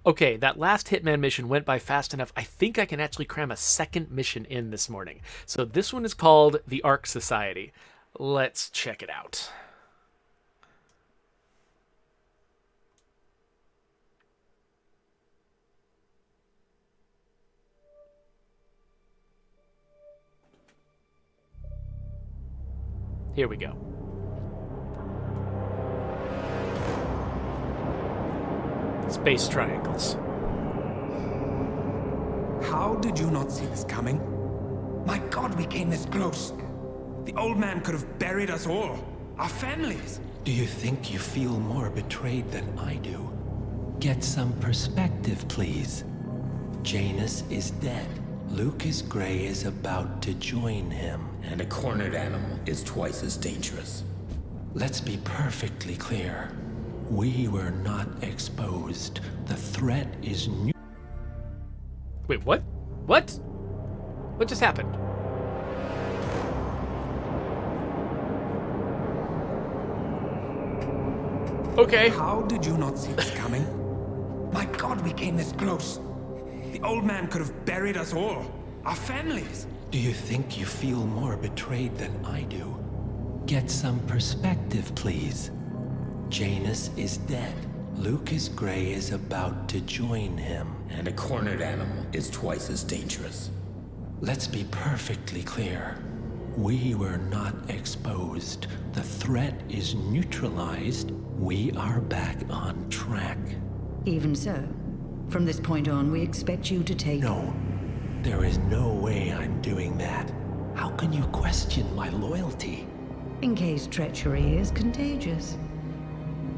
Okay, that last Hitman mission went by fast enough. I think I can actually cram a second mission in this morning. So this one is called the Ark Society. Let's check it out. Here we go. Space triangles. How did you not see this coming? My God, we came this close. The old man could have buried us all. Our families. Do you think you feel more betrayed than I do? Get some perspective, please. Janus is dead. Lucas Gray is about to join him. And a cornered animal is twice as dangerous. Let's be perfectly clear. We were not exposed. The threat is new. Wait, what? What? What just happened? Okay. How did you not see this coming? My God, we came this close. The old man could have buried us all. Our families. Do you think you feel more betrayed than I do? Get some perspective, please. Janus is dead. Lucas Gray is about to join him. And a cornered animal is twice as dangerous. Let's be perfectly clear. We were not exposed. The threat is neutralized. We are back on track. Even so, from this point on, we expect you to take... No, there is no way I'm doing that. How can you question my loyalty? In case treachery is contagious.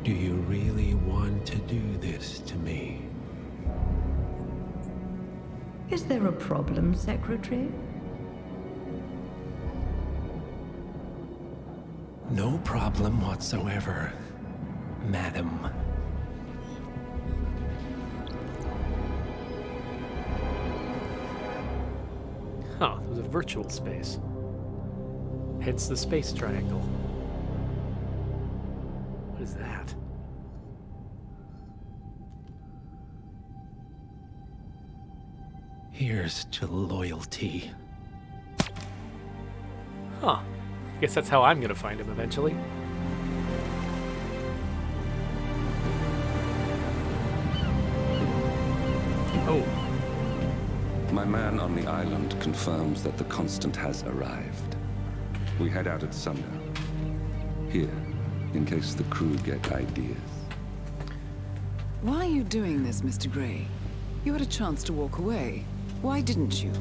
Do you really want to do this to me? Is there a problem, Secretary? No problem whatsoever, Madam. Huh, it was a virtual space. Hence the space triangle. What is that? Here's to loyalty. Huh. Guess that's how I'm gonna find him eventually. Oh. My man on the island confirms that the Constant has arrived. We head out at sundown. Here, in case the crew get ideas. Why are you doing this, Mr. Gray? You had a chance to walk away. Why didn't you?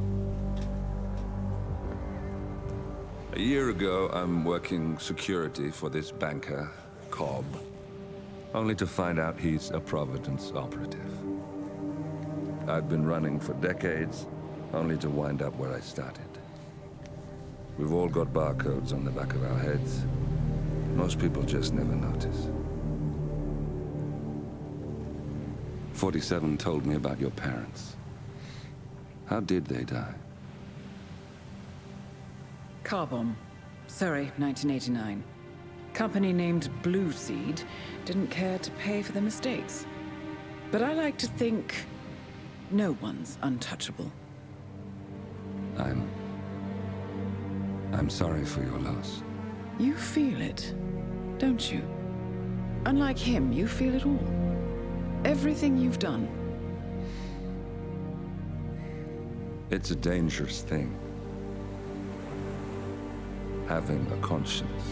A year ago, I'm working security for this banker, Cobb, only to find out he's a Providence operative. I've been running for decades, only to wind up where I started. We've all got barcodes on the back of our heads. Most people just never notice. 47 told me about your parents. How did they die? Car bomb. Surrey, 1989. Company named Blue Seed didn't care to pay for the mistakes. But I like to think no one's untouchable. I'm sorry for your loss. You feel it, don't you? Unlike him, you feel it all. Everything you've done. It's a dangerous thing. Having a conscience.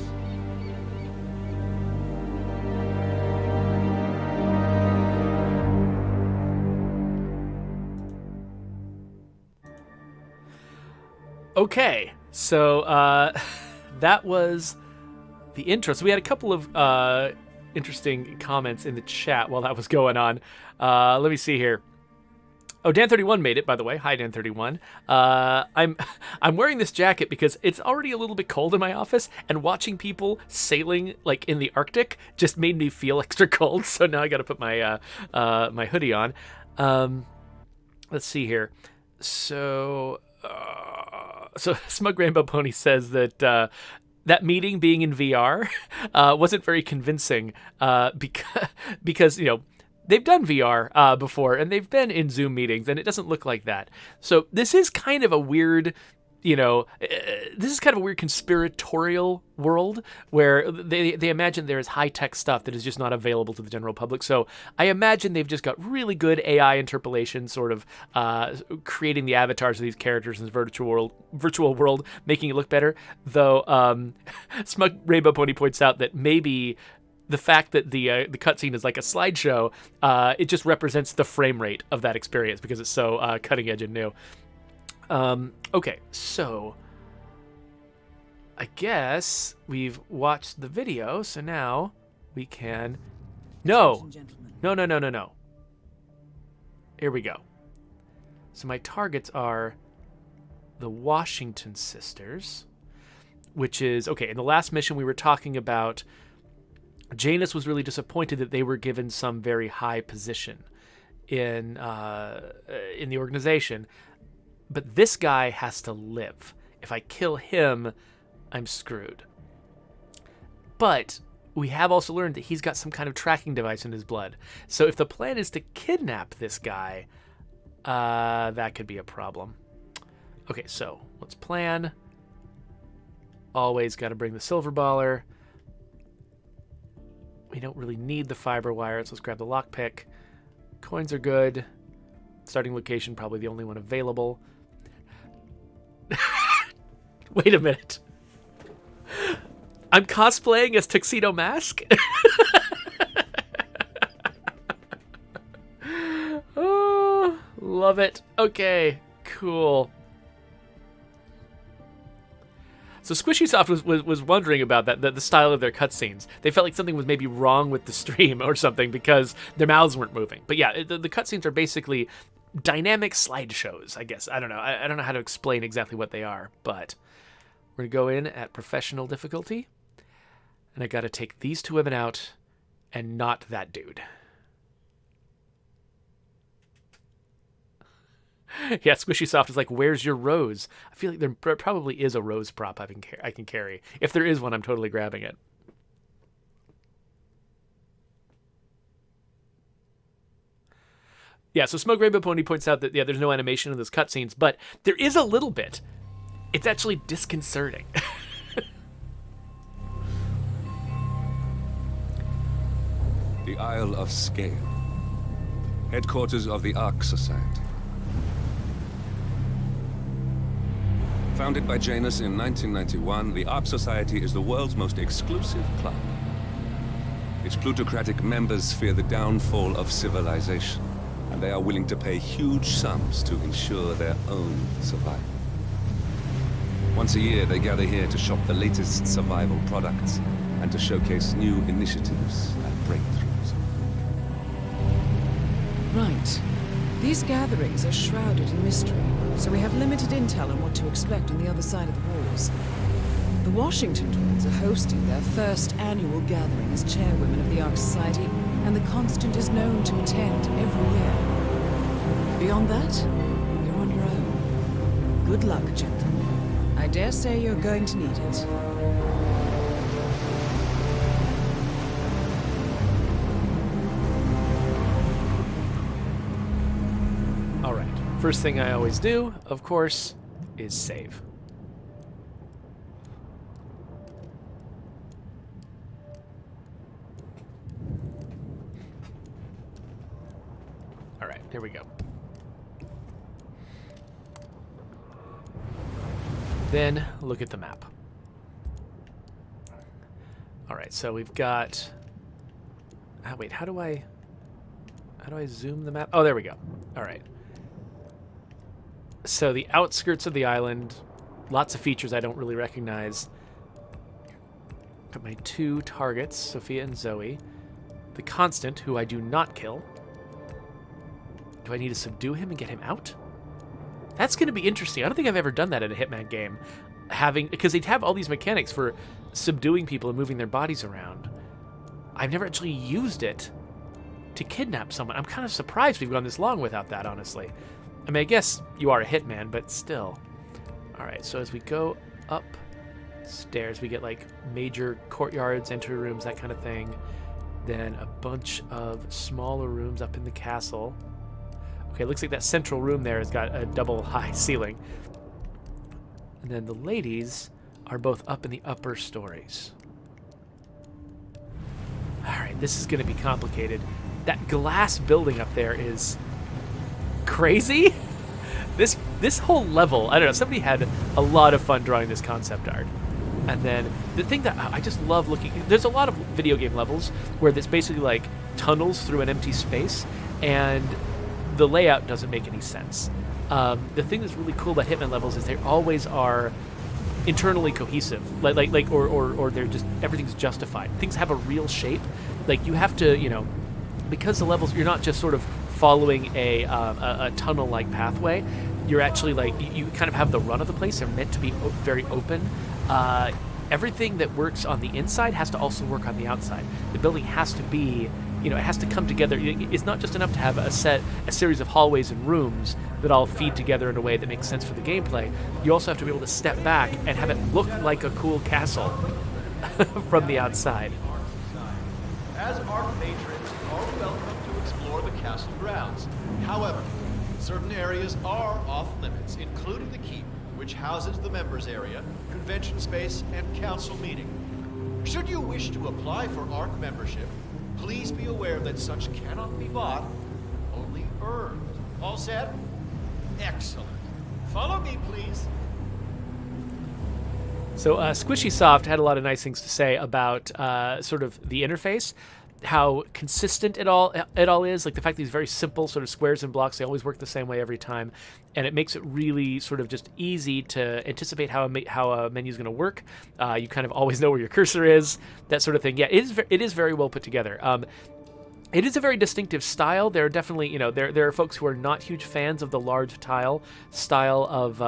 Okay, so that was the intro. So we had a couple of interesting comments in the chat while that was going on. Let me see here. Oh, Dan31 made it, by the way. Hi, Dan31. I'm wearing this jacket because it's already a little bit cold in my office, and watching people sailing like in the Arctic just made me feel extra cold. So now I got to put my my hoodie on. Let's see here. So Smug Rainbow Pony says that that meeting being in VR wasn't very convincing because you know, they've done VR before, and they've been in Zoom meetings, and it doesn't look like that. So this is kind of a weird, this is kind of a weird conspiratorial world where they imagine there is high-tech stuff that is just not available to the general public. So I imagine they've just got really good AI interpolation, sort of creating the avatars of these characters in this virtual world, making it look better. Though Smug Rainbow Pony points out that maybe the fact that the cutscene is like a slideshow, it just represents the frame rate of that experience because it's so cutting edge and new. Okay, so I guess we've watched the video, so now we can... No! No. Here we go. So my targets are the Washington sisters, which is... Okay, in the last mission we were talking about Janus was really disappointed that they were given some very high position in the organization. But this guy has to live. If I kill him, I'm screwed. But we have also learned that he's got some kind of tracking device in his blood. So if the plan is to kidnap this guy, that could be a problem. Okay, so let's plan. Always got to bring the silver baller. We don't really need the fiber wire, so let's grab the lockpick. Coins are good. Starting location, probably the only one available. Wait a minute. I'm cosplaying as Tuxedo Mask? Oh, love it. Okay, cool. So SquishySoft was wondering about that, the style of their cutscenes. They felt like something was maybe wrong with the stream or something because their mouths weren't moving. But yeah, the cutscenes are basically dynamic slideshows, I guess. I don't know. I don't know how to explain exactly what they are, but we're going to go in at professional difficulty. And I got to take these two women out and not that dude. Yeah, SquishySoft is like, where's your rose? I feel like there probably is a rose prop I can carry. If there is one, I'm totally grabbing it. Yeah, so Smoke Rainbow Pony points out that, yeah, there's no animation in those cutscenes, but there is a little bit. It's actually disconcerting. The Isle of Scale. Headquarters of the Ark Society. Founded by Janus in 1991, the Ark Society is the world's most exclusive club. Its plutocratic members fear the downfall of civilization, and they are willing to pay huge sums to ensure their own survival. Once a year, they gather here to shop the latest survival products and to showcase new initiatives and breakthroughs. Right. These gatherings are shrouded in mystery, so we have limited intel on what to expect on the other side of the walls. The Washington twins are hosting their first annual gathering as chairwomen of the Ark Society, and the Constant is known to attend every year. Beyond that, you're on your own. Good luck, gentlemen. I dare say you're going to need it. First thing I always do, of course, is save. All right, here we go. Then look at the map. All right, so we've got... wait, how do I zoom the map? Oh, there we go. All right. So the outskirts of the island, lots of features I don't really recognize. Got my two targets, Sophia and Zoe. The Constant, who I do not kill. Do I need to subdue him and get him out? That's going to be interesting. I don't think I've ever done that in a Hitman game. Because they'd have all these mechanics for subduing people and moving their bodies around. I've never actually used it to kidnap someone. I'm kind of surprised we've gone this long without that, honestly. I mean, I guess you are a hitman, but still. All right, so as we go upstairs, we get like major courtyards, entry rooms, that kind of thing. Then a bunch of smaller rooms up in the castle. Okay, looks like that central room there has got a double high ceiling. And then the ladies are both up in the upper stories. Alright, this is going to be complicated. That glass building up there is crazy. This whole level, I don't know, somebody had a lot of fun drawing this concept art. And then the thing that I just love looking, there's a lot of video game levels where it's basically like tunnels through an empty space, and the layout doesn't make any sense. The thing that's really cool about Hitman levels is they always are internally cohesive, or they're just, everything's justified. Things have a real shape. Like you have to, you know, because the levels, you're not just sort of following a tunnel-like pathway. You're actually like, you kind of have the run of the place. They're meant to be very open. Everything that works on the inside has to also work on the outside. The building has to be, you know, it has to come together. It's not just enough to have a series of hallways and rooms that all feed together in a way that makes sense for the gameplay. You also have to be able to step back and have it look like a cool castle from the outside. As Ark patrons are welcome to explore the castle grounds. However, certain areas are off limits, including the keep, which houses the members area, convention space, and council meeting. Should you wish to apply for Ark membership, please be aware that such cannot be bought, only earned. All set? Excellent. Follow me, please. So Squishy Soft had a lot of nice things to say about sort of the interface, how consistent it all is, like the fact that these very simple sort of squares and blocks, they always work the same way every time, and it makes it really sort of just easy to anticipate how a menu is going to work. You kind of always know where your cursor is, that sort of thing. Yeah, it is very well put together. It is a very distinctive style. There are definitely, you know, there are folks who are not huge fans of the large tile style of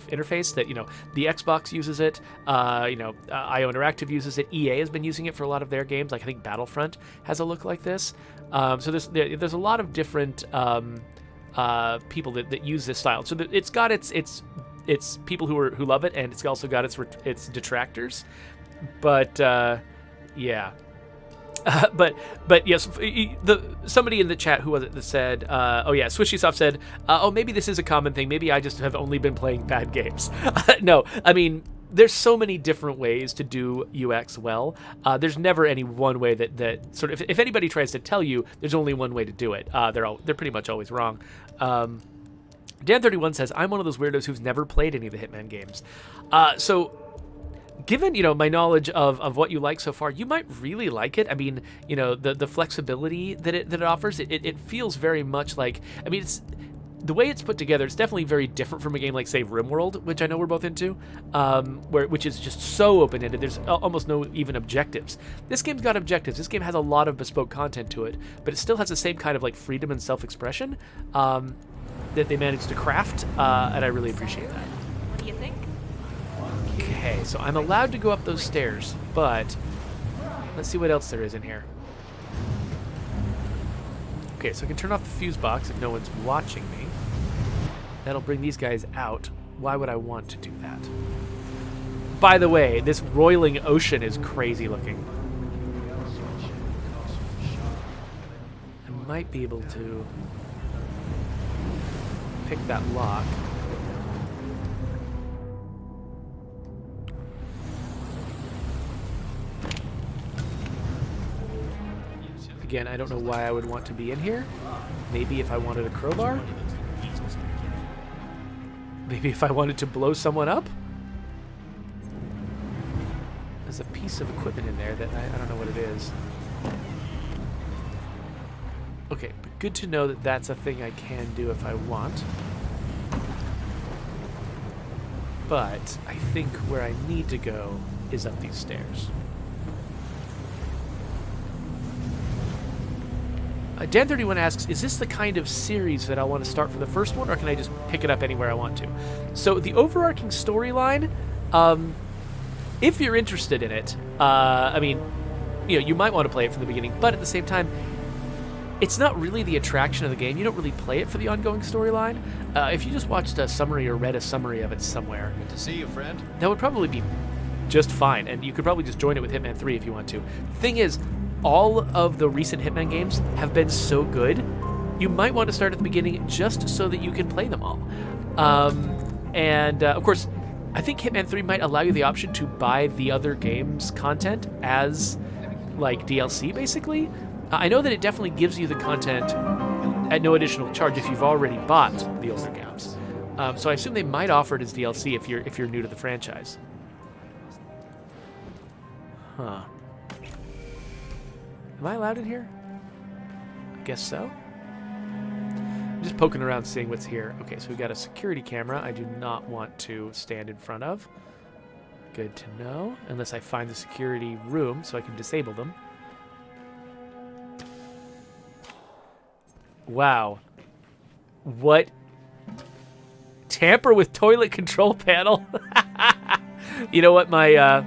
interface. That, you know, the Xbox uses it. IO Interactive uses it. EA has been using it for a lot of their games. Like I think Battlefront has a look like this. So there's a lot of different people that use this style. So it's got its people who love it, and it's also got its detractors. But yeah. But yes, somebody in the chat, who was it, that said, oh yeah, SwishySoft said, oh, maybe this is a common thing. Maybe I just have only been playing bad games. No, I mean, there's so many different ways to do UX well. There's never any one way that sort of, if anybody tries to tell you there's only one way to do it, they're pretty much always wrong. Dan31 says, I'm one of those weirdos who's never played any of the Hitman games. So given, you know, my knowledge of what you like so far, you might really like it. I mean, you know, the flexibility that it offers, it feels very much like, I mean, it's the way it's put together. It's definitely very different from a game like, say, RimWorld, which I know we're both into, which is just so open-ended. There's almost no even objectives. This game's got objectives. This game has a lot of bespoke content to it, but it still has the same kind of like freedom and self-expression that they managed to craft, and I really appreciate that. What do you think? Okay, so I'm allowed to go up those stairs, but let's see what else there is in here. Okay, so I can turn off the fuse box if no one's watching me. That'll bring these guys out. Why would I want to do that? By the way, this roiling ocean is crazy looking. I might be able to pick that lock. Again, I don't know why I would want to be in here. Maybe if I wanted a crowbar? Maybe if I wanted to blow someone up? There's a piece of equipment in there that I don't know what it is. Okay, but good to know that that's a thing I can do if I want. But I think where I need to go is up these stairs. Dan31 asks, is this the kind of series that I want to start for the first one, or can I just pick it up anywhere I want to? So the overarching storyline, if you're interested in it, I mean, you know, you might want to play it from the beginning, but at the same time, it's not really the attraction of the game. You don't really play it for the ongoing storyline. If you just watched a summary or read a summary of it somewhere, Good to see you, friend. that would probably be just fine, and you could probably just join it with Hitman 3 if you want to. The thing is, all of the recent Hitman games have been so good, you might want to start at the beginning just so that you can play them all. Of course, I think Hitman 3 might allow you the option to buy the other games' content as like DLC, basically. I know that it definitely gives you the content at no additional charge if you've already bought the older games. So I assume they might offer it as DLC if you're new to the franchise. Huh. Am I allowed in here? I guess so. I'm just poking around seeing what's here. Okay, so we've got a security camera I do not want to stand in front of. Good to know. Unless I find the security room so I can disable them. Wow. What? Tamper with toilet control panel? You know what? My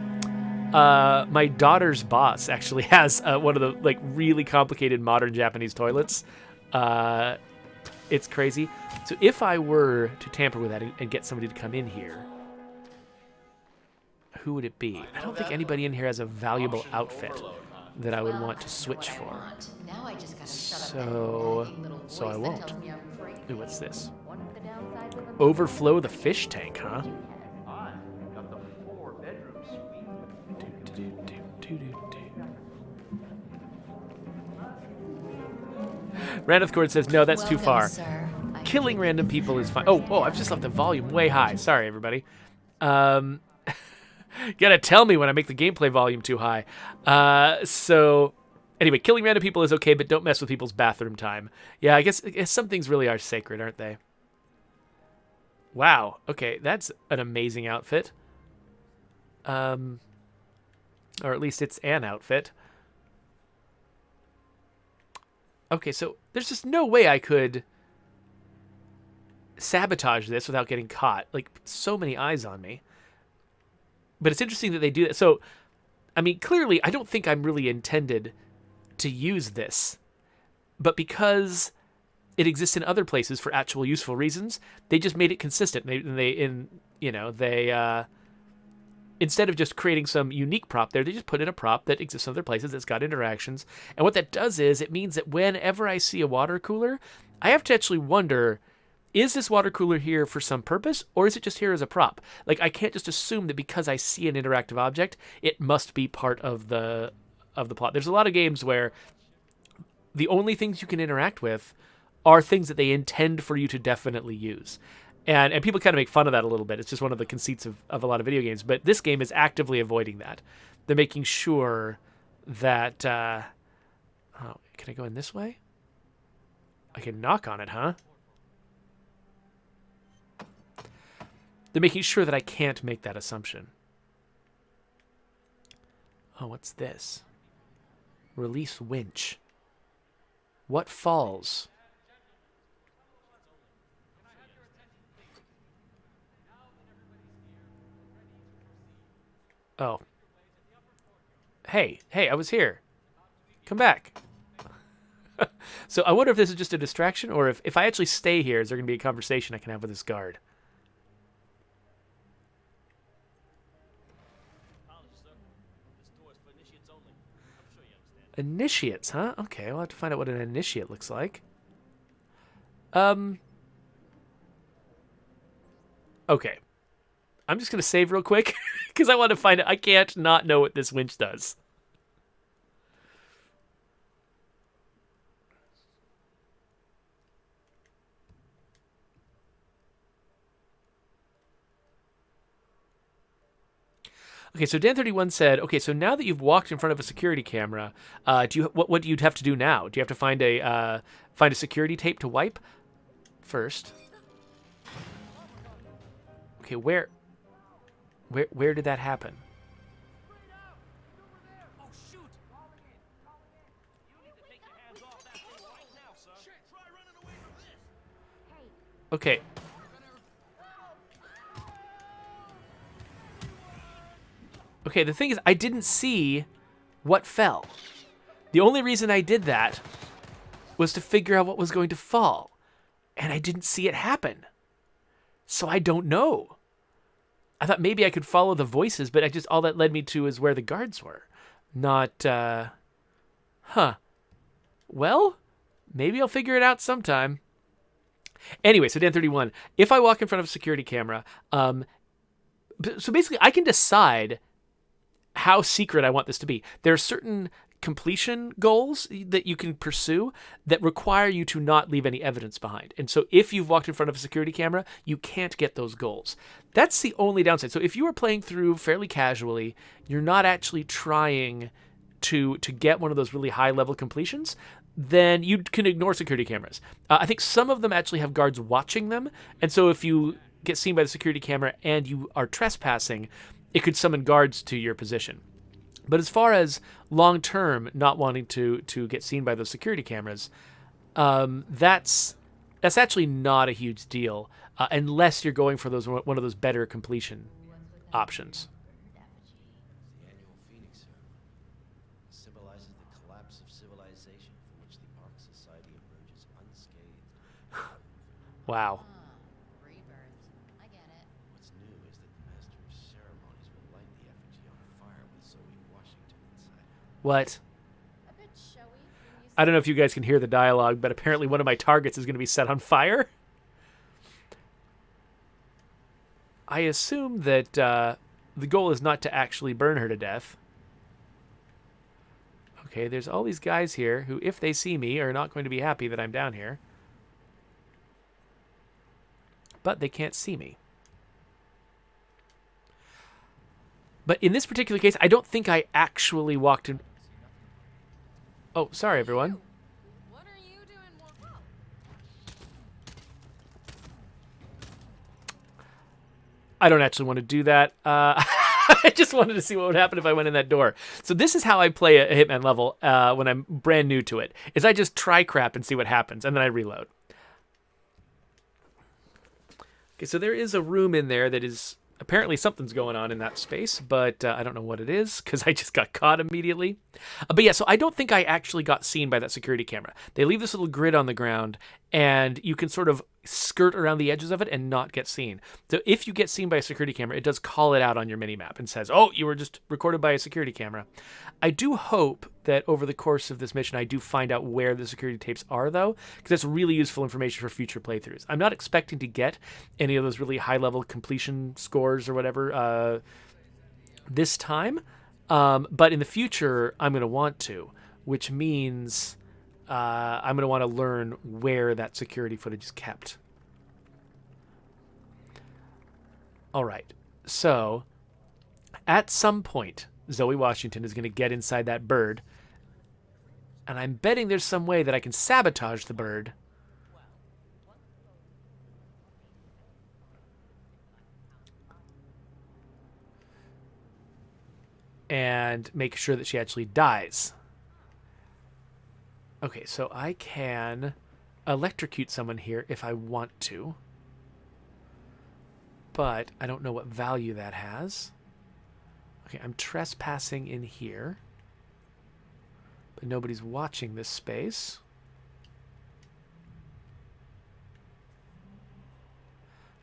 daughter's boss actually has one of the like really complicated modern Japanese toilets. It's crazy. So if I were to tamper with that and get somebody to come in here, who would it be? I don't think anybody in here has a valuable outfit that I would want to switch for. So I won't. Ooh, what's this? Overflow the fish tank, huh? Randolph Cord says, no, that's too far. Killing random people is fine. Oh, I've just left the volume way high. Sorry, everybody. Gotta tell me when I make the gameplay volume too high. So, anyway, killing random people is okay, but don't mess with people's bathroom time. Yeah, I guess some things really are sacred, aren't they? Wow. Okay, that's an amazing outfit. Or at least it's an outfit. Okay, so there's just no way I could sabotage this without getting caught. Like, so many eyes on me. But it's interesting that they do that. So, I mean, clearly, I don't think I'm really intended to use this. But because it exists in other places for actual useful reasons, they just made it consistent. Instead of just creating some unique prop there, they just put in a prop that exists in other places that's got interactions. And what that does is it means that whenever I see a water cooler, I have to actually wonder, is this water cooler here for some purpose, or is it just here as a prop? Like, I can't just assume that because I see an interactive object, it must be part of the plot. There's a lot of games where the only things you can interact with are things that they intend for you to definitely use. And people kind of make fun of that a little bit. It's just one of the conceits of a lot of video games. But this game is actively avoiding that. They're making sure that... oh, can I go in this way? I can knock on it, huh? They're making sure that I can't make that assumption. Oh, what's this? Release winch. What falls? Oh. Hey, I was here. Come back. So I wonder if this is just a distraction, or if I actually stay here, is there going to be a conversation I can have with this guard? Initiates, huh? Okay, we'll have to find out what an initiate looks like. Okay. I'm just going to save real quick, because I want to find out. I can't not know what this winch does. Okay, so Dan31 said, okay, so now that you've walked in front of a security camera, what do you have to do now? Do you have to find a security tape to wipe first? Okay, where did that happen? Okay. Okay, the thing is, I didn't see what fell. The only reason I did that was to figure out what was going to fall. And I didn't see it happen. So I don't know. I thought maybe I could follow the voices, but all that led me to is where the guards were. Not Huh. Well, maybe I'll figure it out sometime. Anyway, so Dan 31, if I walk in front of a security camera, so basically I can decide how secret I want this to be. There are certain completion goals that you can pursue that require you to not leave any evidence behind. And so if you've walked in front of a security camera, you can't get those goals. That's the only downside. So if you are playing through fairly casually, you're not actually trying to get one of those really high level completions, then you can ignore security cameras. I think some of them actually have guards watching them. And so if you get seen by the security camera and you are trespassing, it could summon guards to your position. But as far as long-term not wanting to get seen by those security cameras, that's actually not a huge deal unless you're going for one of those better completion options. The annual Phoenix symbolizes the collapse of civilization from which the Ark Society emerges unscathed. Wow. Rebirth. I get it. What's new is that the Master of Ceremonies will light the effigy on fire with Zoe Washington inside it. What? A bit showy. I don't know if you guys can hear the dialogue, but apparently one of my targets is going to be set on fire. I assume that the goal is not to actually burn her to death. Okay, there's all these guys here who, if they see me, are not going to be happy that I'm down here. But they can't see me. But in this particular case, I don't think I actually walked in... Oh, sorry, everyone. What are you doing? I don't actually want to do that. I just wanted to see what would happen if I went in that door. So this is how I play a Hitman level when I'm brand new to it, is I just try crap and see what happens, and then I reload. Okay, so there is a room in there that is... Apparently something's going on in that space, but I don't know what it is because I just got caught immediately. But yeah, so I don't think I actually got seen by that security camera. They leave this little grid on the ground, and you can sort of skirt around the edges of it and not get seen. So if you get seen by a security camera, it does call it out on your minimap and says, oh, you were just recorded by a security camera. I do hope that over the course of this mission, I do find out where the security tapes are, though, because that's really useful information for future playthroughs. I'm not expecting to get any of those really high-level completion scores or whatever this time, but in the future, I'm going to want to, which means... I'm going to want to learn where that security footage is kept. All right. So, at some point, Zoe Washington is going to get inside that bird. And I'm betting there's some way that I can sabotage the bird. And make sure that she actually dies. Okay, so I can electrocute someone here if I want to. But I don't know what value that has. Okay, I'm trespassing in here. But nobody's watching this space.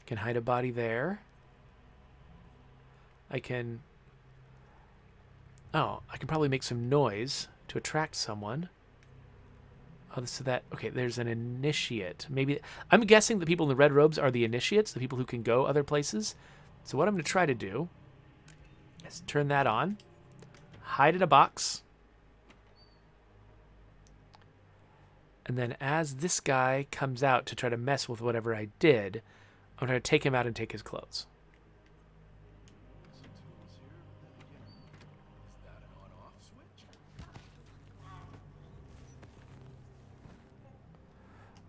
I can hide a body there. I can... Oh, I can probably make some noise to attract someone. Oh, so that... Okay, there's an initiate. Maybe... I'm guessing the people in the red robes are the initiates, the people who can go other places. So what I'm going to try to do is turn that on. Hide in a box. And then as this guy comes out to try to mess with whatever I did, I'm going to take him out and take his clothes.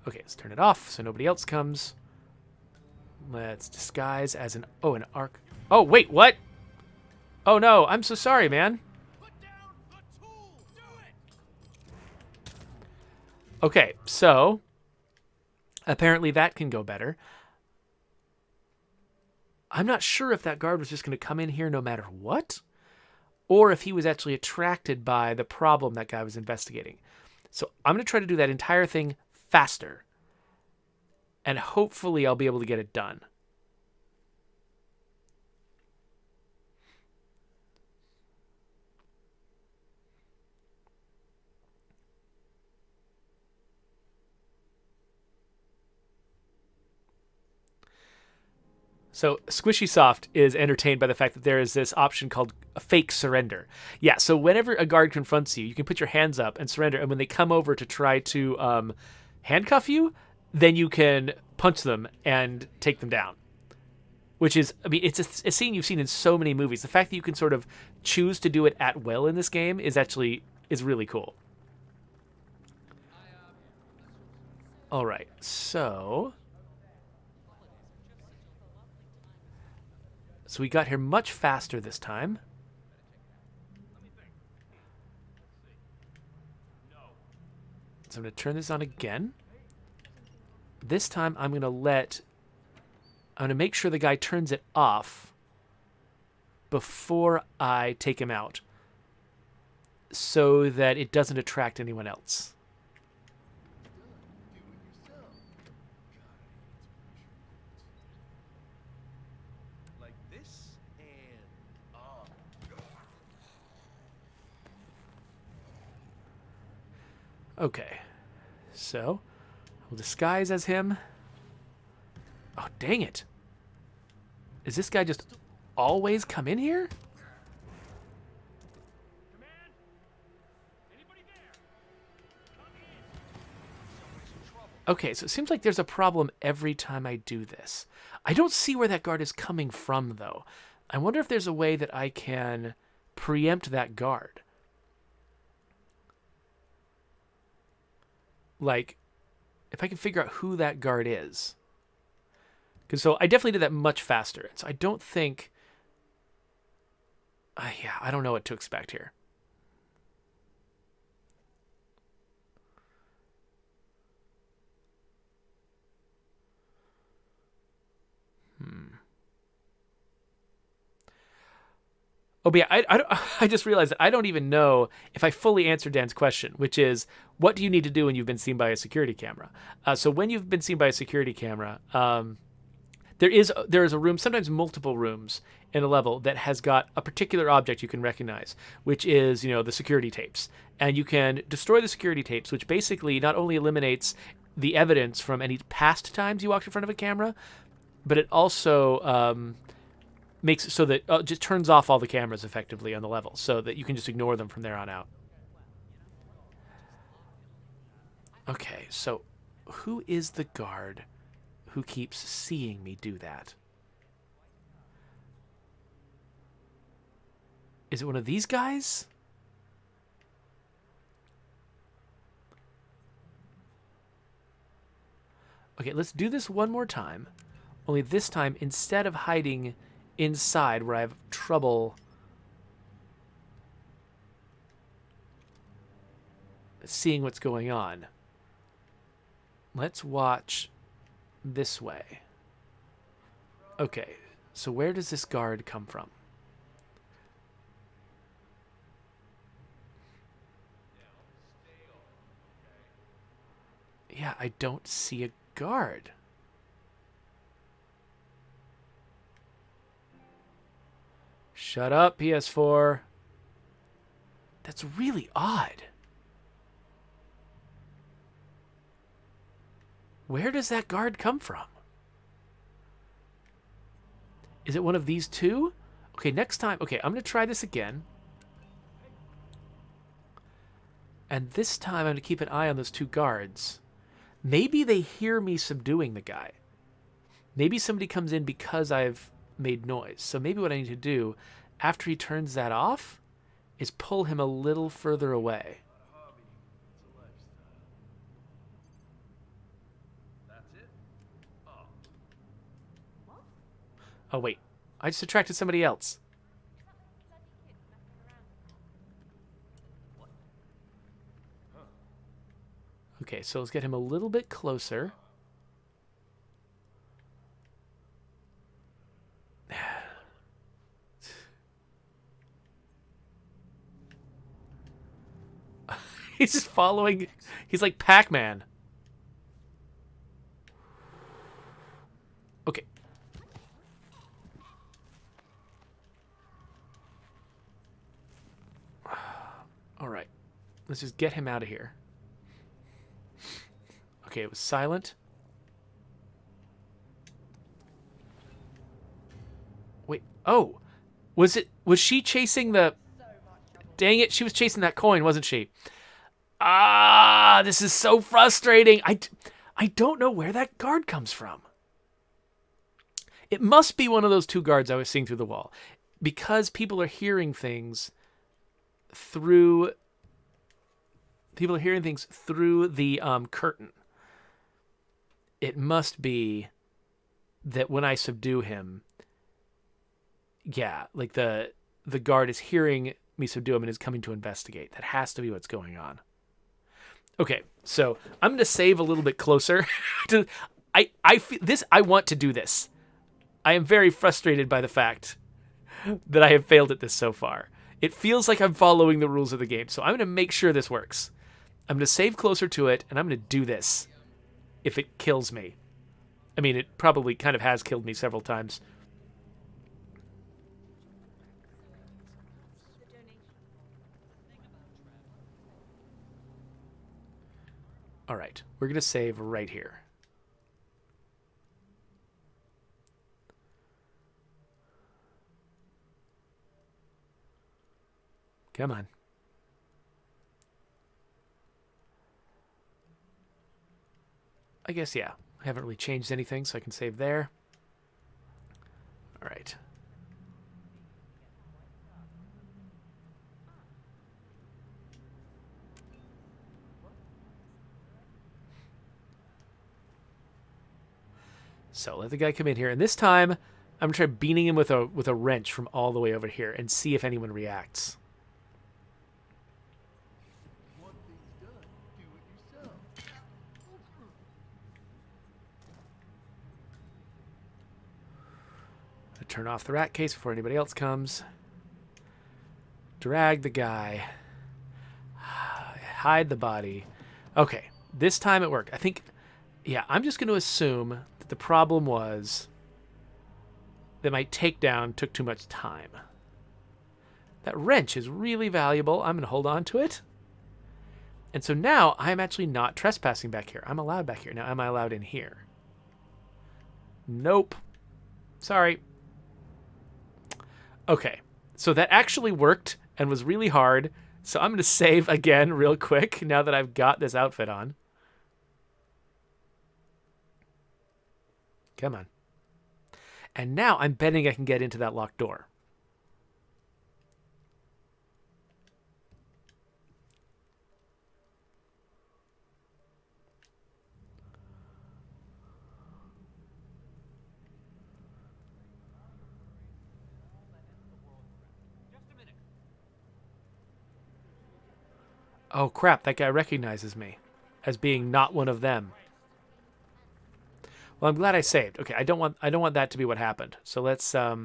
Okay, let's turn it off so nobody else comes. Let's disguise as an... Oh, an Ark... Oh, wait, what? Oh, no, I'm so sorry, man. Put down the tool. Do it. Okay, so... Apparently that can go better. I'm not sure if that guard was just going to come in here no matter what, or if he was actually attracted by the problem that guy was investigating. So I'm going to try to do that entire thing faster, and hopefully I'll be able to get it done. So Squishy Soft is entertained by the fact that there is this option called a fake surrender. Yeah, so whenever a guard confronts you, you can put your hands up and surrender, and when they come over to try to handcuff you, then you can punch them and take them down. Which is, I mean, it's a scene you've seen in so many movies. The fact that you can sort of choose to do it at will in this game is really cool. All right, so we got here much faster this time. So I'm going to turn this on again. This time I'm going to make sure the guy turns it off before I take him out so that it doesn't attract anyone else. Okay, so we'll disguise as him. Oh, dang it. Is this guy just always come in here? Command? Anybody there? Come in. Okay, so it seems like there's a problem every time I do this. I don't see where that guard is coming from, though. I wonder if there's a way that I can preempt that guard. Like, if I can figure out who that guard is. Because so I definitely did that much faster. So I don't think... yeah, I don't know what to expect here. Oh, but yeah, I just realized that I don't even know if I fully answered Dan's question, which is, what do you need to do when you've been seen by a security camera? So when you've been seen by a security camera, there is a room, sometimes multiple rooms in a level that has got a particular object you can recognize, which is, the security tapes. And you can destroy the security tapes, which basically not only eliminates the evidence from any past times you walked in front of a camera, but it also... makes it so that just turns off all the cameras effectively on the level so that you can just ignore them from there on out. Okay, so who is the guard who keeps seeing me do that? Is it one of these guys? Okay, let's do this one more time. Only this time, instead of hiding inside where I have trouble seeing what's going on, let's watch this way. Okay, so where does this guard come from? Yeah, I don't see a guard. Shut up, PS4. That's really odd. Where does that guard come from? Is it one of these two? Okay, next time. Okay, I'm going to try this again. And this time I'm going to keep an eye on those two guards. Maybe they hear me subduing the guy. Maybe somebody comes in because I've made noise. So maybe what I need to do after he turns that off is pull him a little further away. Oh wait, I just attracted somebody else. Okay, so let's get him a little bit closer. He's just following. He's like Pac-Man. Okay. All right. Let's just get him out of here. Okay, it was silent. Oh, was she chasing the... Dang it, she was chasing that coin, wasn't she? Ah, this is so frustrating. I don't know where that guard comes from. It must be one of those two guards I was seeing through the wall. Because people are hearing things through... People are hearing things through the curtain. It must be that when I subdue him... Yeah, like the guard is hearing me subdue him and is coming to investigate. That has to be what's going on. Okay, so I'm going to save a little bit closer. I feel this. I want to do this. I am very frustrated by the fact that I have failed at this so far. It feels like I'm following the rules of the game, so I'm going to make sure this works. I'm going to save closer to it, and I'm going to do this if it kills me. I mean, it probably kind of has killed me several times. All right, we're going to save right here. Come on. I guess, yeah. I haven't really changed anything, so I can save there. All right. So let the guy come in here, and this time I'm gonna try beating him with a wrench from all the way over here and see if anyone reacts. I turn off the rat case before anybody else comes. Drag the guy. Hide the body. Okay, this time it worked. I think, yeah, I'm just going to assume that the problem was that my takedown took too much time. That wrench is really valuable. I'm going to hold on to it. And so now I'm actually not trespassing back here. I'm allowed back here. Now, am I allowed in here? Nope. Sorry. Okay, so that actually worked and was really hard. So I'm going to save again real quick now that I've got this outfit on. Come on. And now I'm betting I can get into that locked door. Oh crap, that guy recognizes me as being not one of them. Well, I'm glad I saved. Okay, I don't want that to be what happened. So let's I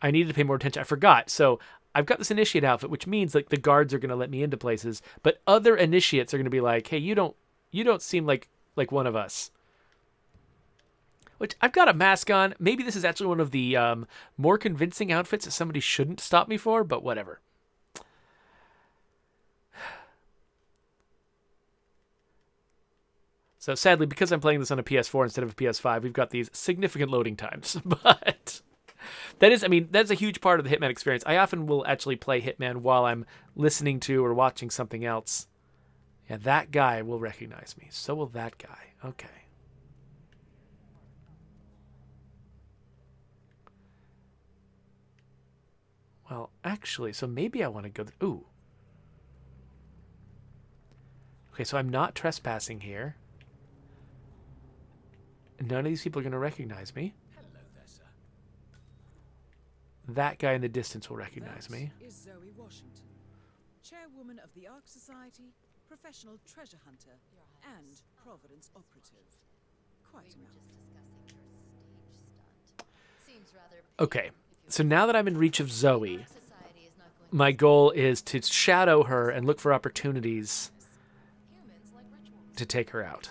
needed to pay more attention. I forgot. So I've got this initiate outfit, which means like the guards are going to let me into places, but other initiates are going to be like, "Hey, you don't seem like one of us." Which I've got a mask on. Maybe this is actually one of the more convincing outfits that somebody shouldn't stop me for, but whatever. So sadly, because I'm playing this on a PS4 instead of a PS5, we've got these significant loading times. But that is, I mean, that's a huge part of the Hitman experience. I often will actually play Hitman while I'm listening to or watching something else. Yeah, that guy will recognize me. So will that guy. Okay. Well, actually, so maybe I want to go... Ooh. Okay, so I'm not trespassing here. None of these people are going to recognize me. Hello there, sir. That guy in the distance will recognize me. Is Zoe Washington, chairwoman of the Ark Society, professional treasure hunter, and Providence operative. Quite a mouthful. Okay, so now that I'm in reach of Zoe, my goal is to shadow her and look for opportunities to take her out.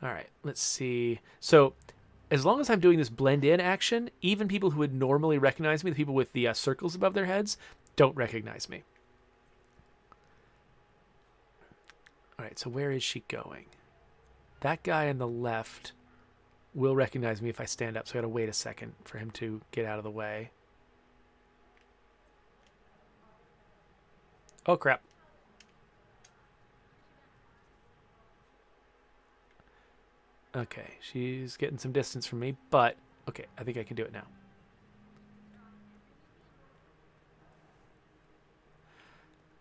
All right, let's see. So as long as I'm doing this blend in action, even people who would normally recognize me, the people with the circles above their heads, don't recognize me. All right, so where is she going? That guy on the left will recognize me if I stand up, so I gotta wait a second for him to get out of the way. Oh, crap. Okay, she's getting some distance from me, but okay, I think I can do it now.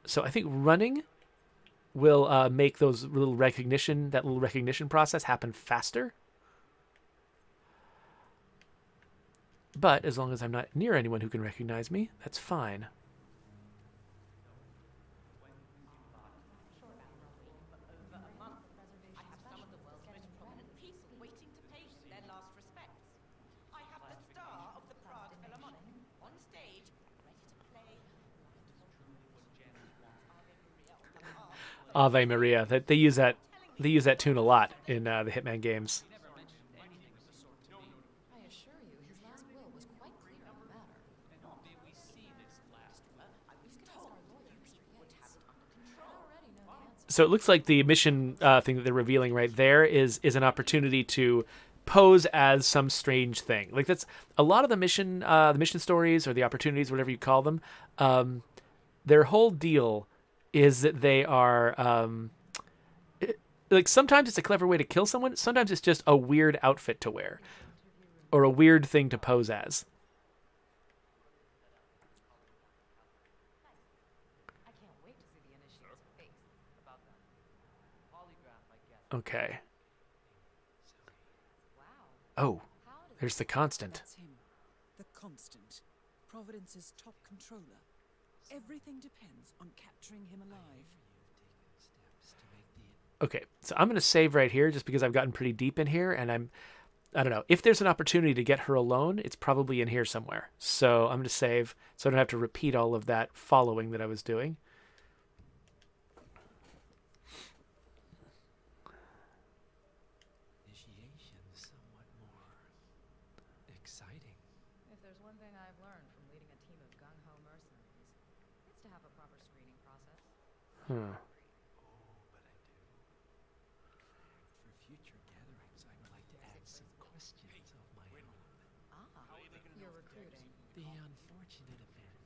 So I think running will make that little recognition process happen faster. But as long as I'm not near anyone who can recognize me, that's fine. Ave Maria. They use that tune a lot in the Hitman games. I assure you, his last will was quite clear on the matter. We see this last will. We can ask our lawyer, Mr. Yates. I already know the answer. So it looks like the mission thing that they're revealing right there is an opportunity to pose as some strange thing. Like that's a lot of the mission stories or the opportunities, whatever you call them. Their whole deal is that they are like sometimes it's a clever way to kill someone. Sometimes it's just a weird outfit to wear or a weird thing to pose as. I can't wait to see the initiate's face. About that polygraph, I guess. Okay. Wow. Oh, there's the Constant. That's him. The Constant. Providence's top controller. Everything depends on capturing him alive. Okay, so I'm going to save right here just because I've gotten pretty deep in here, and I don't know. If there's an opportunity to get her alone, it's probably in here somewhere. So I'm going to save so I don't have to repeat all of that following that I was doing. Initiation's somewhat more exciting. If there's one thing I've learned from leading a team of gung-ho mercenaries, it's to have a proper screening process. Huh. For future gatherings, I would like to add some questions of my own. You're recruiting. The unfortunate events.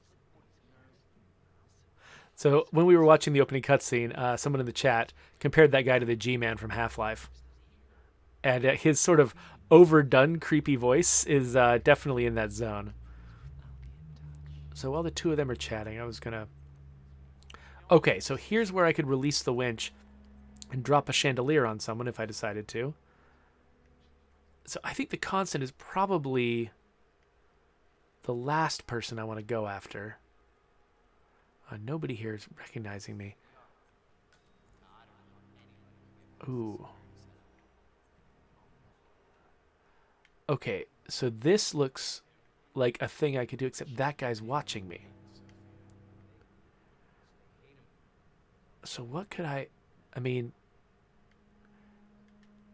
So when we were watching the opening cutscene, someone in the chat compared that guy to the G-Man from Half-Life. And his sort of overdone creepy voice is definitely in that zone. So while the two of them are chatting, I was going to... Okay, so here's where I could release the winch and drop a chandelier on someone if I decided to. So I think the Constant is probably the last person I want to go after. Nobody here is recognizing me. Ooh. Okay, so this looks like a thing I could do, except that guy's watching me. So what could I mean,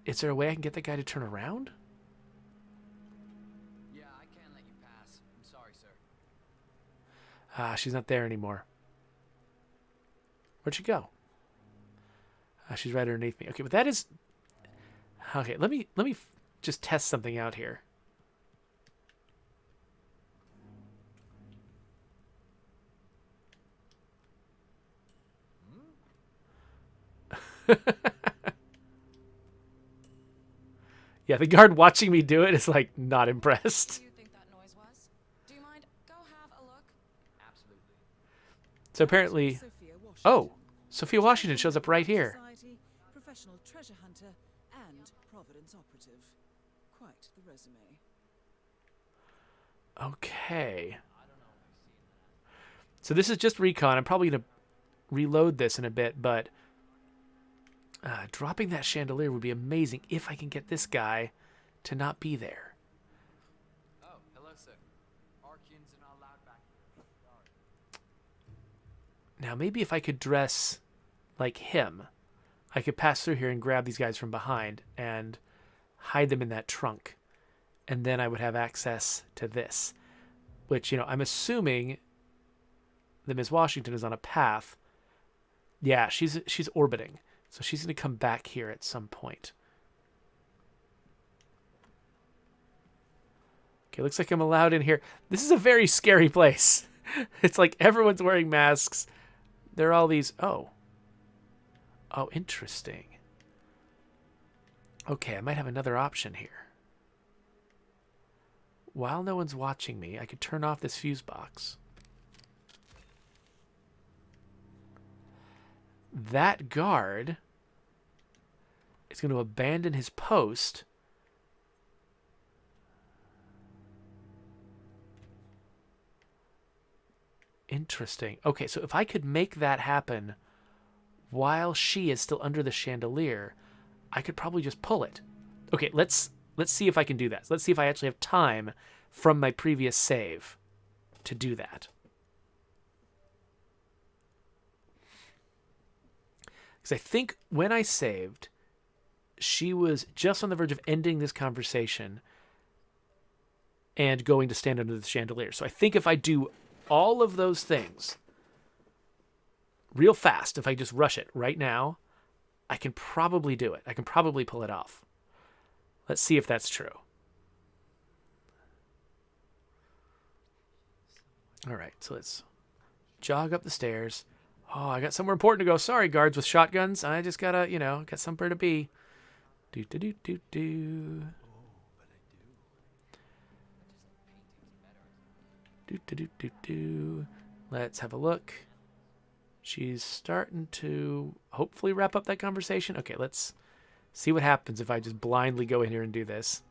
is there a way I can get that guy to turn around? Yeah, I can't let you pass. I'm sorry, sir. She's not there anymore. Where'd she go? She's right underneath me. Okay, but that is... Okay, let me just test something out here. Yeah, the guard watching me do it is like not impressed. What do you think that noise was? Do you mind? Go have a look. Absolutely. So apparently... Oh, Sophia Washington shows up right here. Society, professional treasure hunter, and Providence operative. Quite the resume. Okay. So this is just recon. I'm probably going to reload this in a bit, but dropping that chandelier would be amazing if I can get this guy to not be there. Oh, hello, sir. Arkians are not allowed back here. Now, maybe if I could dress like him, I could pass through here and grab these guys from behind and hide them in that trunk. And then I would have access to this, which, you know, I'm assuming that Ms. Washington is on a path. Yeah, she's orbiting. So she's going to come back here at some point. Okay, looks like I'm allowed in here. This is a very scary place. It's like everyone's wearing masks. There are all these... Oh, interesting. Okay, I might have another option here. While no one's watching me, I could turn off this fuse box. That guard is going to abandon his post. Interesting. Okay, so if I could make that happen while she is still under the chandelier, I could probably just pull it. Okay, let's see if I can do that. Let's see if I actually have time from my previous save to do that. Because I think when I saved, she was just on the verge of ending this conversation and going to stand under the chandelier. So I think if I do all of those things real fast, if I just rush it right now, I can probably do it. I can probably pull it off. Let's see if that's true. All right, so let's jog up the stairs. Oh, I got somewhere important to go. Sorry, guards with shotguns. I just gotta, you know, got somewhere to be. Do. Let's have a look. She's starting to hopefully wrap up that conversation. Okay, let's see what happens if I just blindly go in here and do this.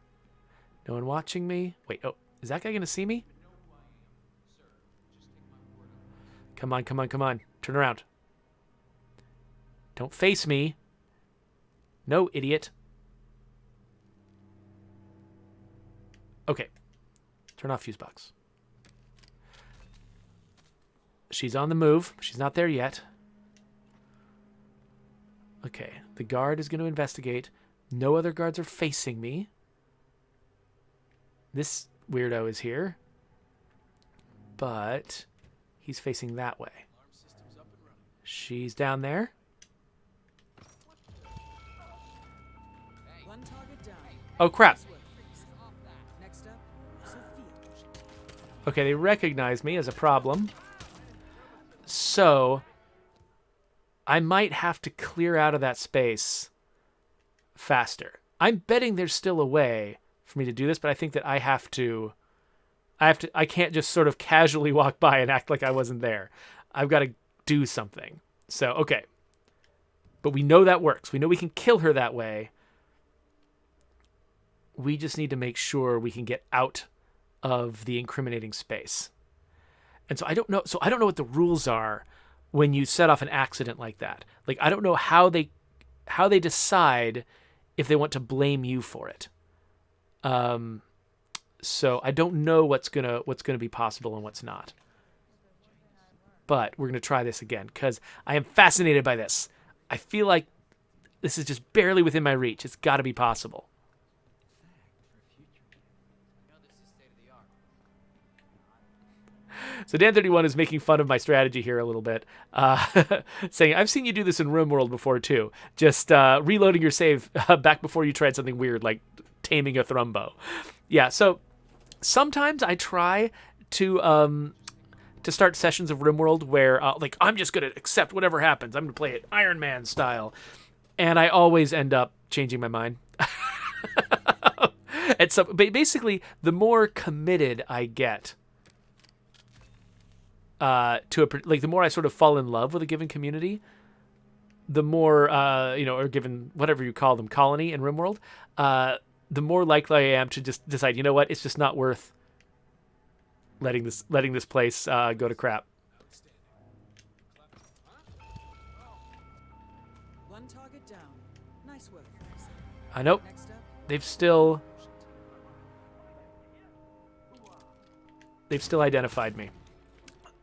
No one watching me? Wait, oh, is that guy going to see me? Come on. Turn around. Don't face me. No, idiot. Okay. Turn off fuse box. She's on the move. She's not there yet. Okay. The guard is going to investigate. No other guards are facing me. This weirdo is here. But he's facing that way. She's down there. Oh, crap. Okay, they recognize me as a problem. So I might have to clear out of that space faster. I'm betting there's still a way for me to do this, but I think that I can't just sort of casually walk by and act like I wasn't there. I've got to do something. So, okay. But we know that works. We know we can kill her that way. We just need to make sure we can get out of the incriminating space. And so I don't know what the rules are when you set off an accident like that. Like, I don't know how they decide if they want to blame you for it. So I don't know what's gonna be possible and what's not. But we're gonna try this again because I am fascinated by this. I feel like this is just barely within my reach. It's got to be possible. So Dan31 is making fun of my strategy here a little bit, saying, I've seen you do this in RimWorld before too, just reloading your save back before you tried something weird like taming a thrumbo. Yeah, so sometimes I try to start sessions of RimWorld where like I'm just going to accept whatever happens. I'm going to play it Iron Man style. And I always end up changing my mind. And so basically, the more committed I get the more I sort of fall in love with a given community, the more or given whatever you call them, colony in RimWorld, the more likely I am to just decide, you know what, it's just not worth letting this place go to crap. One target down. Nice work. I know they've still identified me.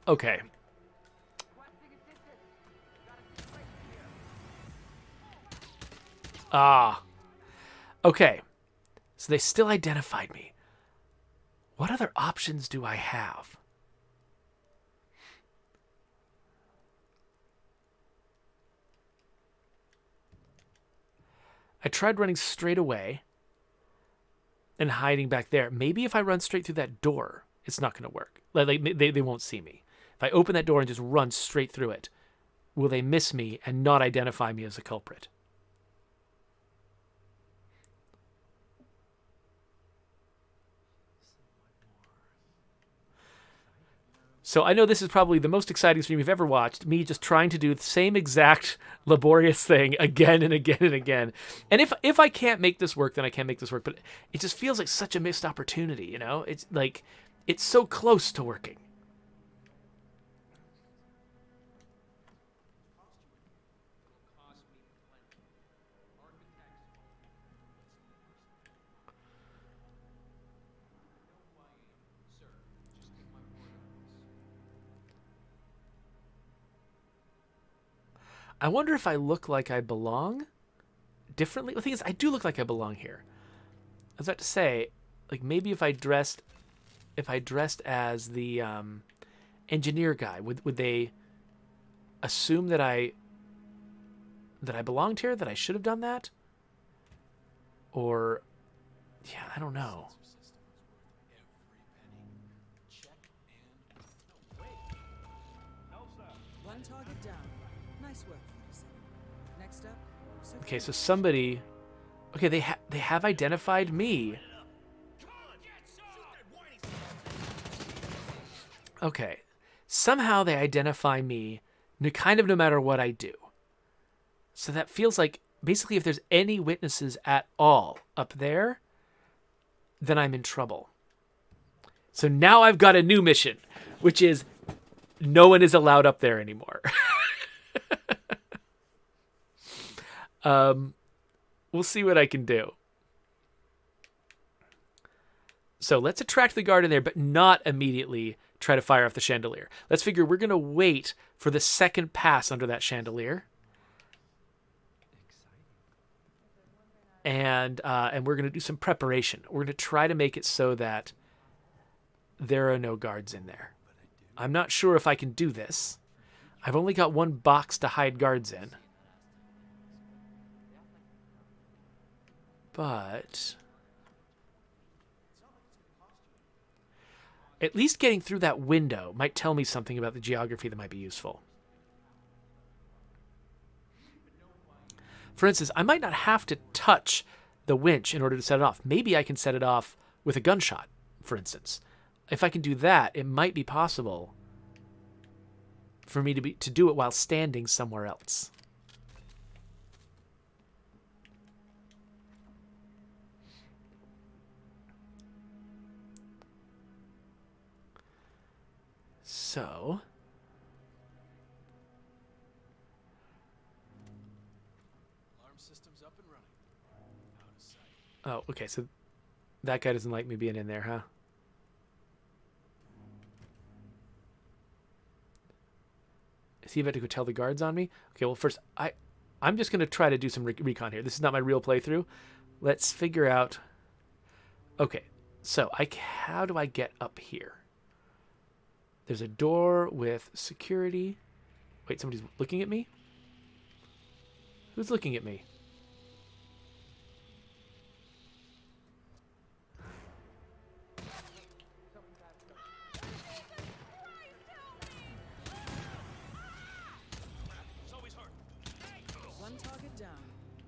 Okay. Ah. Okay. So they still identified me. What other options do I have? I tried running straight away and hiding back there. Maybe if I run straight through that door, it's not going to work. Like they won't see me. If I open that door and just run straight through it, will they miss me and not identify me as a culprit? So I know this is probably the most exciting stream you've ever watched, me just trying to do the same exact laborious thing again and again and again. And if I can't make this work, then I can't make this work. But it just feels like such a missed opportunity, you know? It's like, it's so close to working. I wonder if I look like I belong differently. The thing is, I do look like I belong here. I was about to say, like maybe if I dressed as the engineer guy, would they assume that I belonged here? That I should have done that? Or, yeah, I don't know. One target down. Nice work. Next up. Okay, so somebody. Okay, they have identified me. Okay, somehow they identify me, kind of no matter what I do. So that feels like basically if there's any witnesses at all up there, then I'm in trouble. So now I've got a new mission, which is no one is allowed up there anymore. We'll see what I can do. So let's attract the guard in there, but not immediately try to fire off the chandelier. Let's figure we're going to wait for the second pass under that chandelier. And we're going to do some preparation. We're going to try to make it so that there are no guards in there. I'm not sure if I can do this. I've only got one box to hide guards in. But at least getting through that window might tell me something about the geography that might be useful. For instance, I might not have to touch the winch in order to set it off. Maybe I can set it off with a gunshot, for instance. If I can do that, it might be possible for me to do it while standing somewhere else. So, Alarm system's up and running. Out of sight. oh, okay, so that guy doesn't like me being in there, huh? Is he about to go tell the guards on me? Okay, well, first, I'm just going to try to do some recon here. This is not my real playthrough. Let's figure out... Okay, so how do I get up here? There's a door with security. Wait, somebody's looking at me? Who's looking at me? One target down.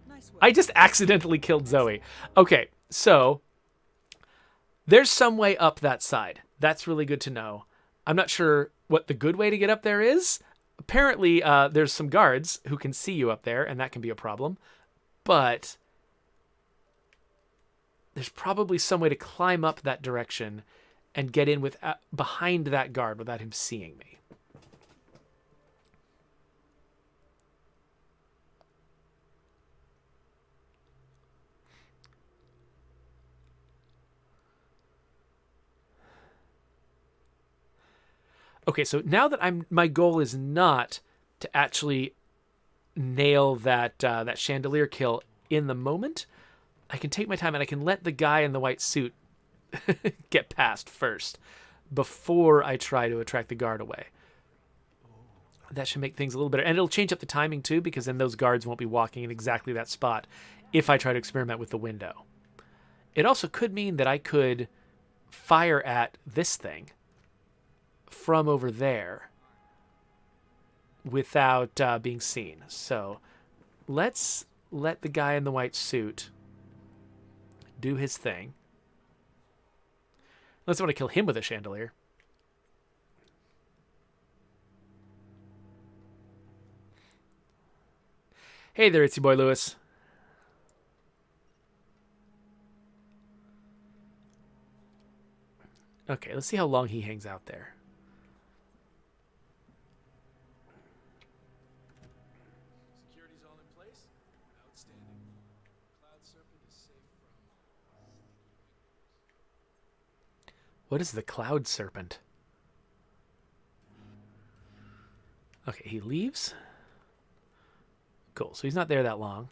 Nice work. I just accidentally killed Zoe. Okay, so there's some way up that side. That's really good to know. I'm not sure what the good way to get up there is. Apparently, there's some guards who can see you up there, and that can be a problem. But there's probably some way to climb up that direction and get in with behind that guard without him seeing me. Okay, so now that my goal is not to actually nail that chandelier kill in the moment, I can take my time and I can let the guy in the white suit get past first before I try to attract the guard away. That should make things a little better. And it'll change up the timing too, because then those guards won't be walking in exactly that spot if I try to experiment with the window. It also could mean that I could fire at this thing from over there without being seen. So let's let the guy in the white suit do his thing. Unless I want to kill him with a chandelier. Hey there, it's your boy Lewis. Okay, let's see how long he hangs out there. Security's all in place? Outstanding. Cloud Serpent is safe from... What is the Cloud Serpent? Okay, he leaves. Cool, so he's not there that long.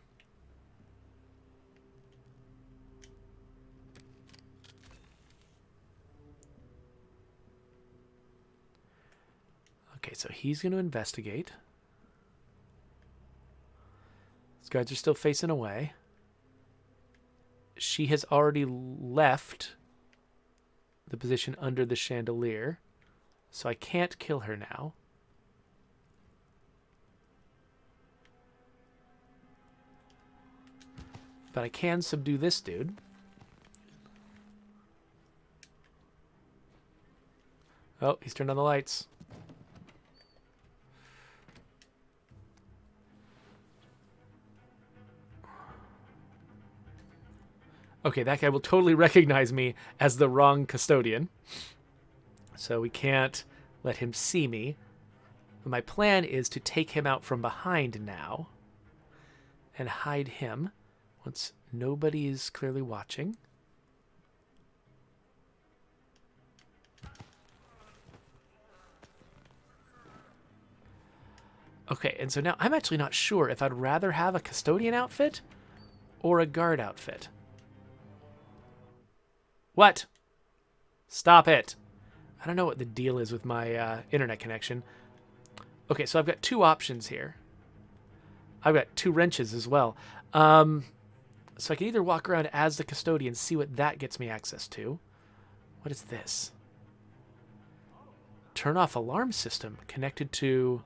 Okay, so he's going to investigate. These guards are still facing away. She has already left the position under the chandelier, so I can't kill her now. But I can subdue this dude. Oh, he's turned on the lights. Okay, that guy will totally recognize me as the wrong custodian. So we can't let him see me. But my plan is to take him out from behind now and hide him once nobody is clearly watching. Okay, and so now I'm actually not sure if I'd rather have a custodian outfit or a guard outfit. What? Stop it. I don't know what the deal is with my internet connection. Okay, so I've got two options here. I've got two wrenches as well. So I can either walk around as the custodian, see what that gets me access to. What is this? Turn off alarm system connected to...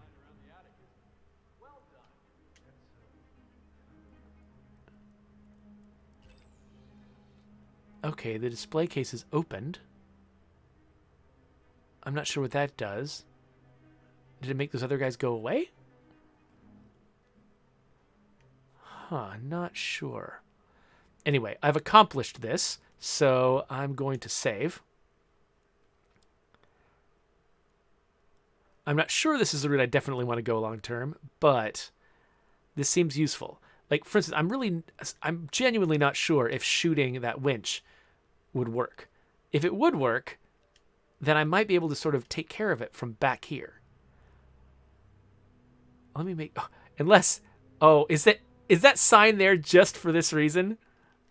Okay, the display case is opened. I'm not sure what that does. Did it make those other guys go away? Huh, not sure. Anyway, I've accomplished this, so I'm going to save. I'm not sure this is the route I definitely want to go long term, but this seems useful. Like, for instance, I'm genuinely not sure if shooting that winch would work. If it would work, then I might be able to sort of take care of it from back here. Let me make... Oh, unless... Oh, is that sign there just for this reason?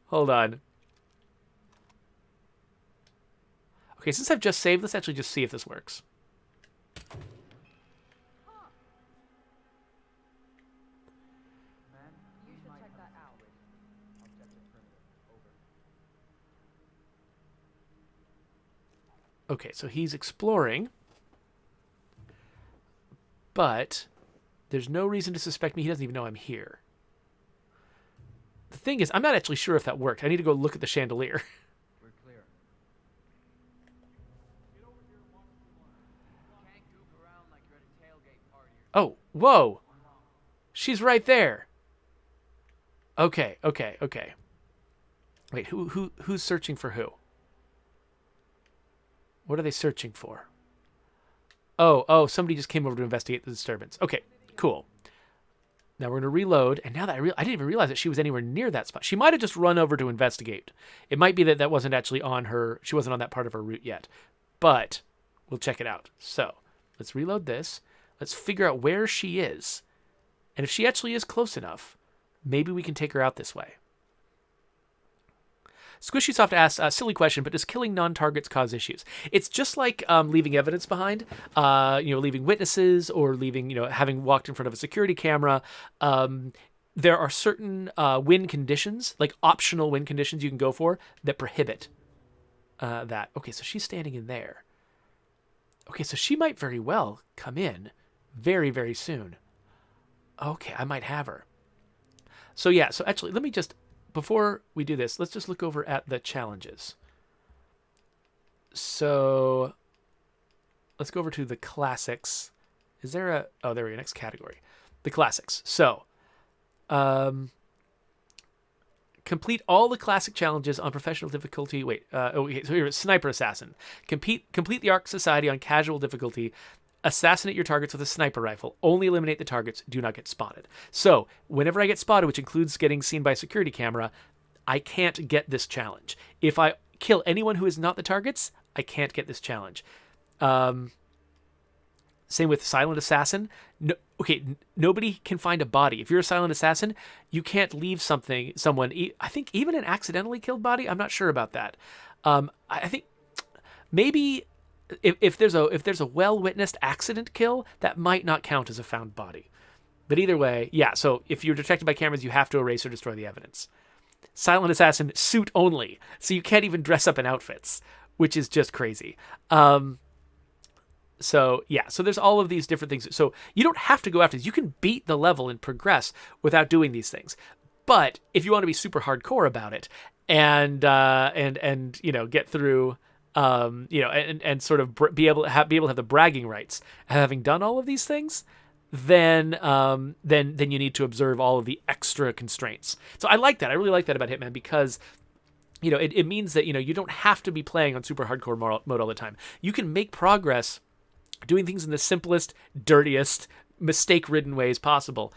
Hold on. Okay, since I've just saved, let's actually just see if this works. Okay, so he's exploring, but there's no reason to suspect me. He doesn't even know I'm here. The thing is, I'm not actually sure if that worked. I need to go look at the chandelier. We're clear. Get over here and watch the can't goof around like you're at a tailgate party. Oh, whoa. She's right there. Okay. Wait, who's searching for who? What are they searching for? Oh, somebody just came over to investigate the disturbance. Okay, cool. Now we're going to reload, and now that I didn't even realize that she was anywhere near that spot. She might have just run over to investigate. It might be that that wasn't actually on her, she wasn't on that part of her route yet. But we'll check it out. So, let's reload this. Let's figure out where she is. And if she actually is close enough, Maybe we can take her out this way. SquishySoft asks, silly question, but does killing non-targets cause issues? It's just like leaving evidence behind, leaving witnesses or leaving, having walked in front of a security camera. There are certain win conditions, like optional win conditions you can go for that prohibit that. Okay, so she's standing in there. Okay, so she might very well come in very, very soon. Okay, I might have her. So yeah, so actually, let me just... Before we do this, let's just look over at the challenges. So let's go over to the classics. Is there a... Oh, there we go. Next category. The classics. So complete all the classic challenges on professional difficulty. So here is Sniper Assassin. Complete the Ark Society on casual difficulty. Assassinate your targets with a sniper rifle. Only eliminate the targets. Do not get spotted. So, whenever I get spotted, which includes getting seen by a security camera, I can't get this challenge. If I kill anyone who is not the targets, I can't get this challenge. Same with Silent Assassin. Nobody can find a body. If you're a Silent Assassin, you can't leave someone. I think even an accidentally killed body. I'm not sure about that. I think maybe... If there's a well-witnessed accident kill, that might not count as a found body. But either way, yeah, so if you're detected by cameras, you have to erase or destroy the evidence. Silent Assassin, suit only. So you can't even dress up in outfits, which is just crazy. So there's all of these different things. So you don't have to go after these. You can beat the level and progress without doing these things. But if you want to be super hardcore about it and get through... and sort of be able to have the bragging rights, having done all of these things, then you need to observe all of the extra constraints. So I like that. I really like that about Hitman because, it means that, you don't have to be playing on super hardcore mode all the time. You can make progress doing things in the simplest, dirtiest, mistake-ridden ways possible.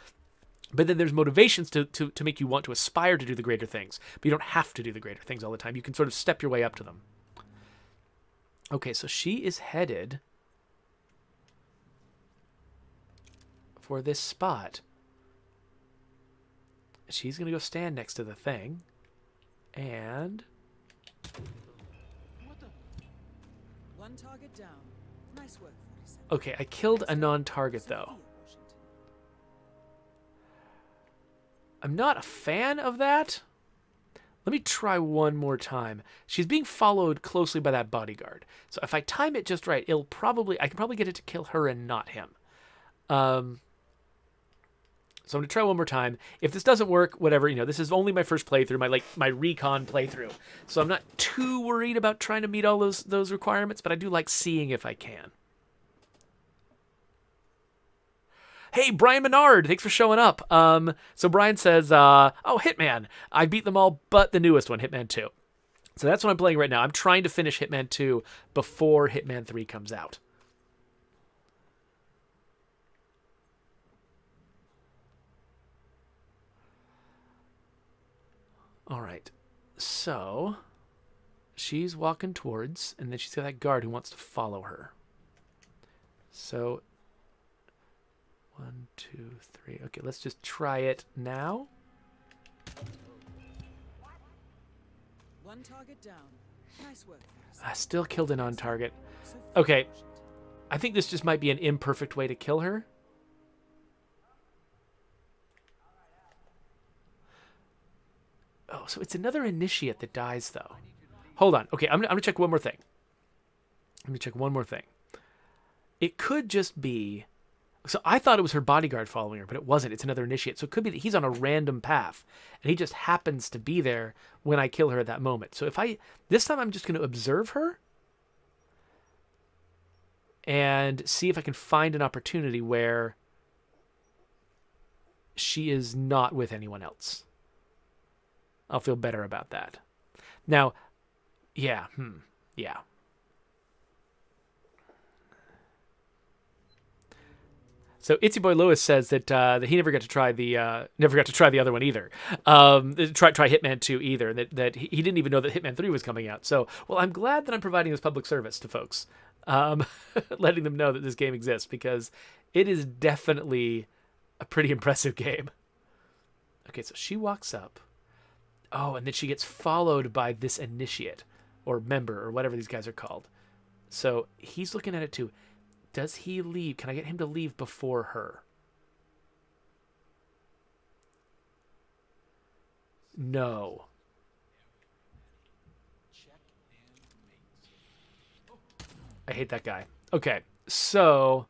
But then there's motivations to make you want to aspire to do the greater things. But you don't have to do the greater things all the time. You can sort of step your way up to them. Okay, so she is headed for this spot. She's going to go stand next to the thing. And... One target down. Nice work, 47. Okay, I killed a non-target, though. I'm not a fan of that. Let me try one more time. She's being followed closely by that bodyguard. So if I time it just right, I can probably get it to kill her and not him. So I'm going to try one more time. If this doesn't work, whatever, this is only my first playthrough, my recon playthrough. So I'm not too worried about trying to meet all those requirements, but I do like seeing if I can. Hey, Brian Menard, thanks for showing up. So Brian says, Hitman. I beat them all but the newest one, Hitman 2. So that's what I'm playing right now. I'm trying to finish Hitman 2 before Hitman 3 comes out. All right. So she's walking towards, and then she's got that guard who wants to follow her. So... 1, 2, 3. Okay, let's just try it now. One target down. Nice work. I still killed an on target. Okay, I think this just might be an imperfect way to kill her. Oh, so it's another initiate that dies, though. Hold on. Okay, I'm gonna check one more thing. It could just be... So I thought it was her bodyguard following her, but it wasn't. It's another initiate. So it could be that he's on a random path, and he just happens to be there when I kill her at that moment. So this time I'm just going to observe her and see if I can find an opportunity where she is not with anyone else. I'll feel better about that. Now, yeah. So Itsy Boy Lewis says that he never got to try the other one either. Try Hitman 2 either. That he didn't even know that Hitman 3 was coming out. So, well, I'm glad that I'm providing this public service to folks, letting them know that this game exists because it is definitely a pretty impressive game. Okay, so she walks up. Oh, and then she gets followed by this initiate or member or whatever these guys are called. So he's looking at it too. Does he leave? Can I get him to leave before her? No. I hate that guy. Okay, so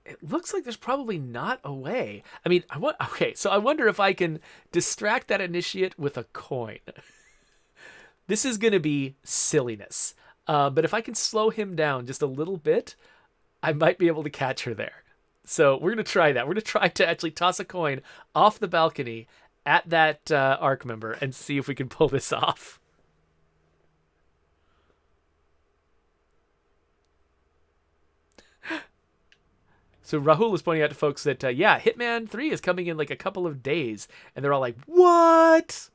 it looks like there's probably not a way. I mean, okay, so I wonder if I can distract that initiate with a coin. This is going to be silliness. But if I can slow him down just a little bit, I might be able to catch her there. So we're going to try that. We're going to try to actually toss a coin off the balcony at that Ark member and see if we can pull this off. So Rahul is pointing out to folks that, yeah, Hitman 3 is coming in like a couple of days. And they're all like, what?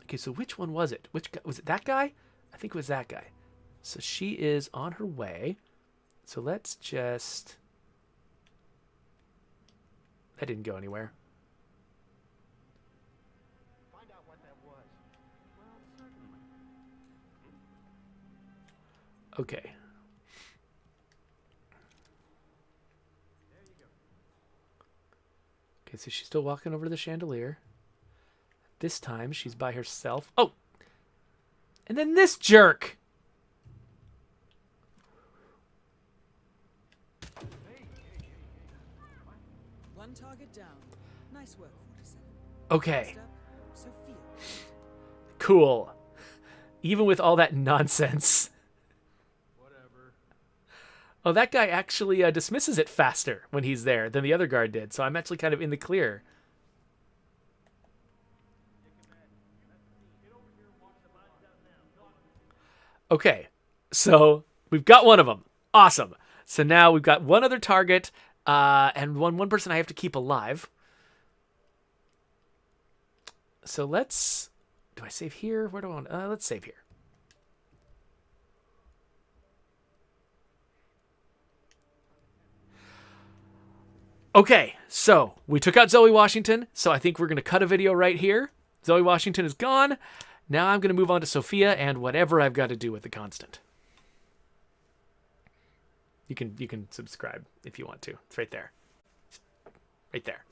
Okay, so which one was it? Which guy? Was it that guy? I think it was that guy. So she is on her way. So let's just... That didn't go anywhere. Find out what that was. Well, certainly. Okay. There you go. Okay, so she's still walking over to the chandelier. This time she's by herself. Oh! And then this jerk! One target down. Nice work, 47. Okay. Next up, Sophia. Cool. Even with all that nonsense. Whatever. Oh, that guy actually dismisses it faster when he's there than the other guard did. So I'm actually kind of in the clear. Okay, so we've got one of them. Awesome. So now we've got one other target and one person I have to keep alive. So let's... Do I save here? Where do I want... let's save here. Okay, so we took out Zoe Washington, so I think we're going to cut a video right here. Zoe Washington is gone. Now I'm going to move on to Sophia and whatever I've got to do with the constant. You can subscribe if you want to. It's right there. Right there.